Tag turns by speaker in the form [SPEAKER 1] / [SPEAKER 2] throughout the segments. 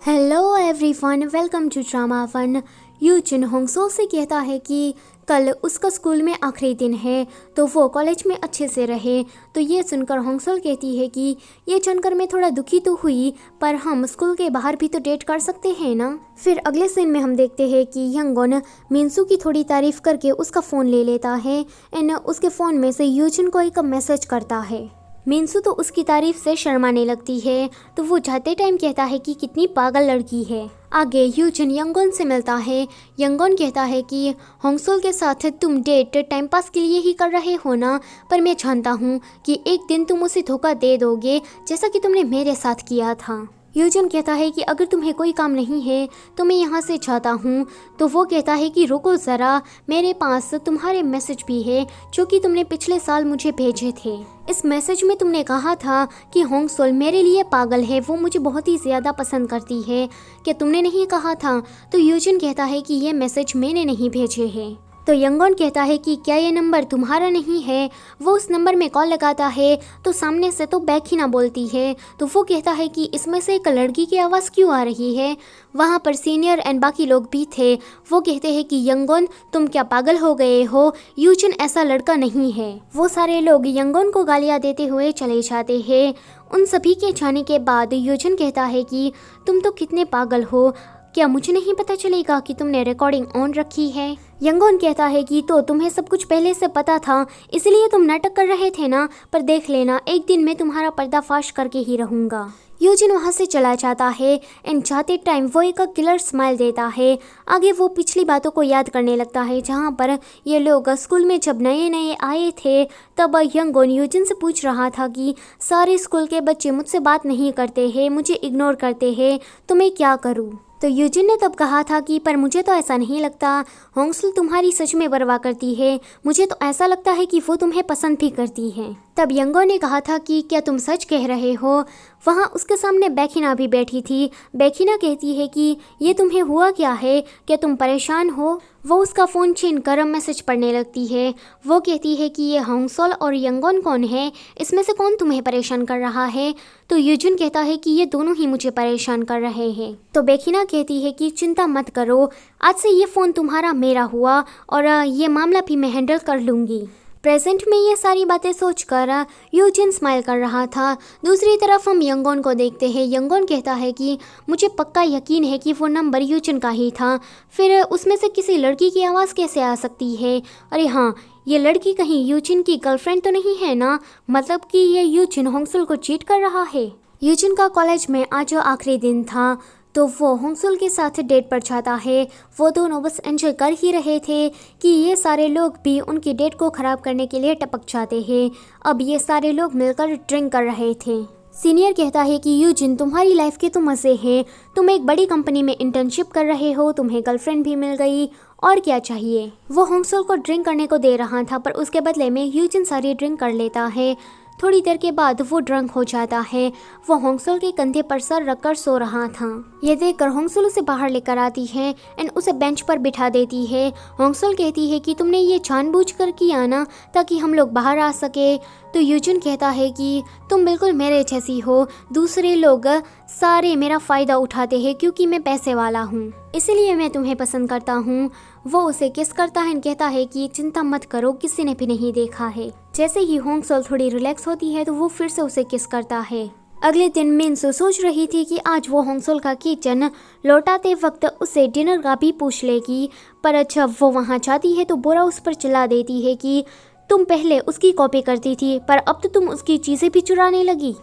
[SPEAKER 1] Hello everyone, welcome to drama fun. यूजिन होंगसो से कहता है कि कल उसका स्कूल में आखिरी दिन है तो वो कॉलेज में अच्छे से रहे। तो ये सुनकर होंगसोल कहती है कि ये जानकर मैं थोड़ा दुखी तो हुई, पर हम स्कूल के बाहर भी तो डेट कर सकते हैं ना। फिर अगले सीन में हम देखते हैं कि यंगोन मिनसू की थोड़ी तारीफ करके उसका फ़ोन ले लेता है एंड उसके फ़ोन में से यूजिन को एक मैसेज करता है। मिनसू तो उसकी तारीफ से शर्माने लगती है, तो वो जाते टाइम कहता है कि कितनी पागल लड़की है। आगे यूजिन यंगोन से मिलता है। यंगोन कहता है कि होंगसोल के साथ तुम डेट टाइम पास के लिए ही कर रहे हो ना, पर मैं जानता हूँ कि एक दिन तुम उसे धोखा दे दोगे जैसा कि तुमने मेरे साथ किया था। यूजिन कहता है कि अगर तुम्हें कोई काम नहीं है तो मैं यहाँ से जाता हूँ। तो वो कहता है कि रुको ज़रा, मेरे पास तुम्हारे मैसेज भी है जो कि तुमने पिछले साल मुझे भेजे थे। इस मैसेज में तुमने कहा था कि होंगसोल मेरे लिए पागल है, वो मुझे बहुत ही ज़्यादा पसंद करती है। क्या तुमने नहीं कहा था? तो यूजिन कहता है कि ये मैसेज मैंने नहीं भेजे हैं। तो यंगोन कहता है कि क्या ये नंबर तुम्हारा नहीं है? वो उस नंबर में कॉल लगाता है तो सामने से तो बैखीना बोलती है। तो वो कहता है कि इसमें से एक लड़की की आवाज़ क्यों आ रही है। वहाँ पर सीनियर एंड बाकी लोग भी थे। वो कहते हैं कि यंगोन तुम क्या पागल हो गए हो, यूजिन ऐसा लड़का नहीं है। वो सारे लोग यंगोन को गालियाँ देते हुए चले जाते हैं। उन सभी के जाने के बाद यूजिन कहता है कि तुम तो कितने पागल हो, क्या मुझे नहीं पता चलेगा कि तुमने रिकॉर्डिंग ऑन रखी है? यंगोन कहता है कि तो तुम्हें सब कुछ पहले से पता था, इसलिए तुम नाटक कर रहे थे ना, पर देख लेना एक दिन मैं तुम्हारा पर्दाफाश करके ही रहूँगा। यूजिन वहाँ से चला जाता है एंड जाते टाइम वो एक किलर स्माइल देता है। आगे वो पिछली बातों को याद करने लगता है, जहाँ पर ये लोग स्कूल में जब नए नए आए थे तब यंगोन यूजिन से पूछ रहा था कि सारे स्कूल के बच्चे मुझसे बात नहीं करते हैं, मुझे इग्नोर करते हैं, तो मैं क्या करूँ? तो यूजिन ने तब कहा था कि पर मुझे तो ऐसा नहीं लगता, होंगसोल तुम्हारी सच में परवाह करती है, मुझे तो ऐसा लगता है कि वो तुम्हें पसंद भी करती है। तब यंगो ने कहा था कि क्या तुम सच कह रहे हो? वहाँ उसके सामने बैखीना भी बैठी थी। बैखीना कहती है कि ये तुम्हें हुआ क्या है, क्या तुम परेशान हो? वो उसका फ़ोन छीन कर मैसेज पढ़ने लगती है। वो कहती है कि ये होंगसोल और यंगोन कौन है, इसमें से कौन तुम्हें परेशान कर रहा है? तो यूजिन कहता है कि ये दोनों ही मुझे परेशान कर रहे हैं। तो बैखीना कहती है कि चिंता मत करो, आज से ये फ़ोन तुम्हारा मेरा हुआ और ये मामला भी मैं हैंडल कर लूँगी। प्रेजेंट में ये सारी बातें सोचकर यूजिन स्माइल कर रहा था। दूसरी तरफ हम यंगोन को देखते हैं। यंगोन कहता है कि मुझे पक्का यकीन है कि वो नंबर यूजिन का ही था, फिर उसमें से किसी लड़की की आवाज़ कैसे आ सकती है? अरे हाँ, ये लड़की कहीं यूजिन की गर्लफ्रेंड तो नहीं है ना, मतलब कि ये यूजिन होंगसोल को चीट कर रहा है। यूजिन का कॉलेज में आज आखिरी दिन था तो वो होंगसोल के साथ डेट पर जाता है। वो दोनों बस एंजॉय कर ही रहे थे कि ये सारे लोग भी उनकी डेट को ख़राब करने के लिए टपक जाते हैं। अब ये सारे लोग मिलकर ड्रिंक कर रहे थे। सीनियर कहता है कि यूजिन तुम्हारी लाइफ के तो मज़े हैं, तुम एक बड़ी कंपनी में इंटर्नशिप कर रहे हो, तुम्हें गर्लफ्रेंड भी मिल गई, और क्या चाहिए? वो होंगसोल को ड्रिंक करने को दे रहा था, पर उसके बदले में यूजिन सारी ड्रिंक कर लेता है। थोड़ी देर के बाद वो ड्रंक हो जाता है। वो होंगसोल के कंधे पर सर रखकर सो रहा था। ये देखकर होंगसोल उसे बाहर लेकर आती है एंड उसे बेंच पर बिठा देती है। होंगसोल कहती है कि तुमने ये जानबूझकर किया ना, ताकि हम लोग बाहर आ सके। तो यूजिन कहता है कि तुम बिल्कुल मेरे जैसी हो, दूसरे लोग सारे मेरा फ़ायदा उठाते हैं क्योंकि मैं पैसे वाला हूँ, इसीलिए मैं तुम्हें पसंद करता हूँ। वो उसे किस करता है और कहता है कि चिंता मत करो, किसी ने भी नहीं देखा है। जैसे ही होंगसोल थोड़ी रिलैक्स होती है तो वो फिर से उसे किस करता है। अगले दिन मिनसू सोच रही थी कि आज वो होंगसोल का किचन लौटाते वक्त उसे डिनर का भी पूछ लेगी, पर जब वो वहाँ जाती है तो बोरा उस पर चिल्ला देती है कि तुम पहले उसकी कॉपी करती थी, पर अब तो तुम उसकी चीज़ें भी चुराने लगी।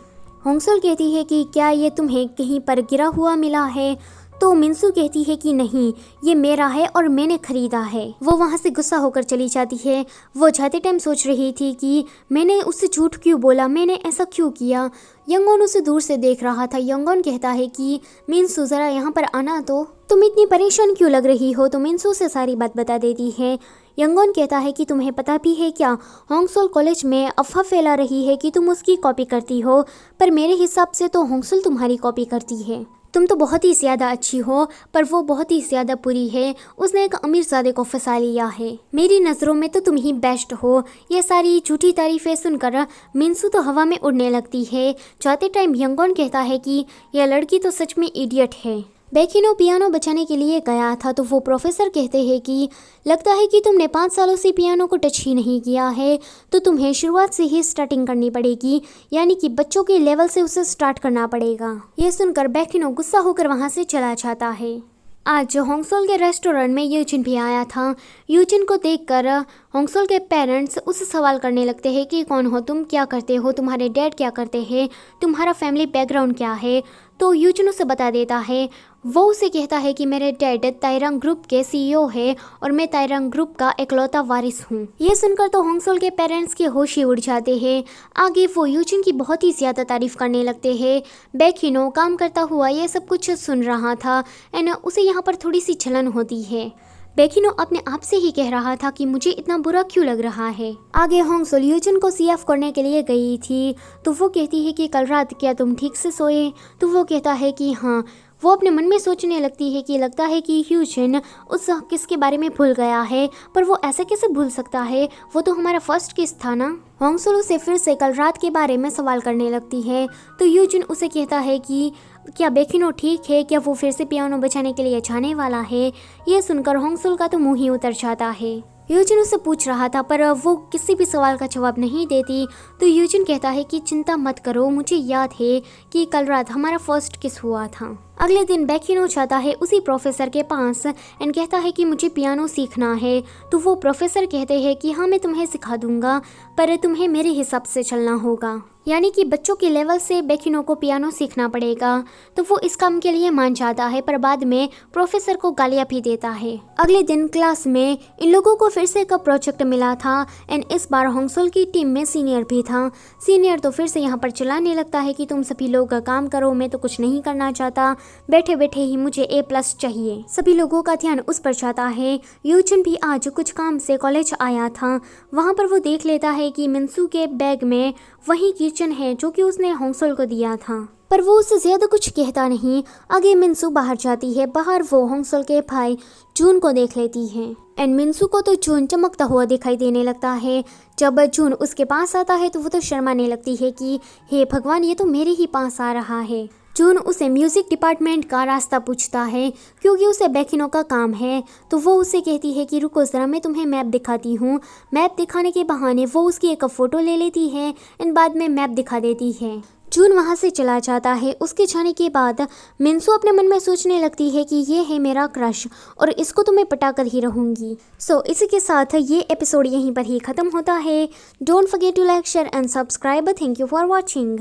[SPEAKER 1] होंगसोल कहती है कि क्या ये तुम्हें कहीं पर गिरा हुआ मिला है? तो मिनसू कहती है कि नहीं, ये मेरा है और मैंने खरीदा है। वो वहाँ से गुस्सा होकर चली जाती है। वो जाते टाइम सोच रही थी कि मैंने उससे झूठ क्यों बोला, मैंने ऐसा क्यों किया। यंगोन उसे दूर से देख रहा था। यंगोन कहता है कि मिनसू ज़रा यहाँ पर आना, तो तुम इतनी परेशान क्यों लग रही हो? तो मिनसू से सारी बात बता देती है। यंगोन कहता है कि तुम्हें पता भी है क्या, होंगसोल कॉलेज में अफवाह फैला रही है कि तुम उसकी कॉपी करती हो, पर मेरे हिसाब से तो होंगसोल तुम्हारी कॉपी करती है। तुम तो बहुत ही ज़्यादा अच्छी हो, पर वो बहुत ही ज़्यादा बुरी है, उसने एक अमीरजादे को फंसा लिया है। मेरी नज़रों में तो तुम ही बेस्ट हो। ये सारी झूठी तारीफ़ें सुनकर मिंसू तो हवा में उड़ने लगती है। जाते टाइम यंगॉन कहता है कि यह लड़की तो सच में इडियट है। बेकिनो पियानो बजाने के लिए गया था तो वो प्रोफेसर कहते हैं कि लगता है कि तुमने 5 सालों से पियानो को टच ही नहीं किया है, तो तुम्हें शुरुआत से ही स्टार्टिंग करनी पड़ेगी, यानी कि बच्चों के लेवल से उसे स्टार्ट करना पड़ेगा। ये सुनकर बेकिनो गुस्सा होकर वहाँ से चला जाता है। आज होंगसोल के रेस्टोरेंट में यूजिन भी आया था। यूजिन को देखकर होंगसोल के पेरेंट्स उससे सवाल करने लगते हैं कि कौन हो तुम, क्या करते हो, तुम्हारे डैड क्या करते हैं, तुम्हारा फैमिली बैकग्राउंड क्या है। तो यूजिन उसे बता देता है। वो उसे कहता है कि मेरे डैड ताइरंग ग्रुप के CEO है और मैं ताइरंग ग्रुप का इकलौता वारिस हूँ। ये सुनकर तो होंगसोल के पेरेंट्स के होश ही उड़ जाते हैं। आगे वो यूजिन की बहुत ही ज़्यादा तारीफ करने लगते हैं। बेकिनो काम करता हुआ ये सब कुछ सुन रहा था एंड उसे यहाँ पर थोड़ी सी जलन होती है। बेकिनो अपने आप से ही कह रहा था कि मुझे इतना बुरा क्यों लग रहा है। आगे होंगसोल यूजिन को CF करने के लिए गई थी तो वो कहती है कि कल रात क्या तुम ठीक से सोए। तो वो कहता है कि हाँ। वो अपने मन में सोचने लगती है कि लगता है कि ह्यूजिन उस किस बारे में भूल गया है, पर वो ऐसे कैसे भूल सकता है, वो तो हमारा फर्स्ट किस था ना। होंगसोल उसे फिर से कल रात के बारे में सवाल करने लगती है तो ह्यूजिन उसे कहता है कि क्या बेकिनो ठीक है, क्या वो फिर से पियानो बजाने के लिए जाने वाला है। ये सुनकर होंगसोल का तो मुंह ही उतर जाता है। यूजिन उससे पूछ रहा था पर वो किसी भी सवाल का जवाब नहीं देती। तो यूजिन कहता है कि चिंता मत करो, मुझे याद है कि कल रात हमारा फर्स्ट किस हुआ था। अगले दिन बेकिनो जाता है उसी प्रोफेसर के पास एंड कहता है कि मुझे पियानो सीखना है। तो वो प्रोफेसर कहते हैं कि हाँ मैं तुम्हें सिखा दूंगा, पर तुम्हें मेरे हिसाब से चलना होगा, यानी कि बच्चों के लेवल से बेकिनो को पियानो सीखना पड़ेगा। तो वो इस काम के लिए मान जाता है, पर बाद में प्रोफेसर को गालियाँ भी देता है। अगले दिन क्लास में इन लोगों को फिर से एक प्रोजेक्ट मिला था एंड इस बार होंगसोल की टीम में सीनियर भी था। सीनियर तो फिर से यहाँ पर चिल्लाने लगता है कि तुम सभी लोग काम करो, मैं तो कुछ नहीं करना चाहता, बैठे बैठे ही मुझे A+ चाहिए। सभी लोगों का ध्यान उस पर जाता है। यूजिन भी आज कुछ काम से कॉलेज आया था। वहाँ पर वो देख लेता है कि मिंसू के बैग में वही किचन है जो कि उसने होंगसोल को दिया था, पर वो उससे ज़्यादा कुछ कहता नहीं। आगे मिंसू बाहर जाती है। बाहर वो होंगसोल के भाई जून को देख लेती है एंड मिंसू को तो जून चमकता हुआ दिखाई देने लगता है। जब जून उसके पास आता है तो वो तो शर्माने लगती है कि हे भगवान, ये तो मेरे ही पास आ रहा है। जून उसे म्यूज़िक डिपार्टमेंट का रास्ता पूछता है क्योंकि उसे बेकिनो का काम है। तो वो उसे कहती है कि रुको ज़रा, मैं तुम्हें मैप दिखाती हूँ। मैप दिखाने के बहाने वो उसकी एक फ़ोटो ले लेती है एंड बाद में मैप दिखा देती है। जून वहाँ से चला जाता है। उसके जाने के बाद मिंसू अपने मन में सोचने लगती है कि ये है मेरा क्रश और इसको तो मैं पटा कर ही रहूँगी। सो इसी के साथ ये एपिसोड यहीं पर ही ख़त्म होता है। Don't forget to like, share and subscribe. Thank you for watching.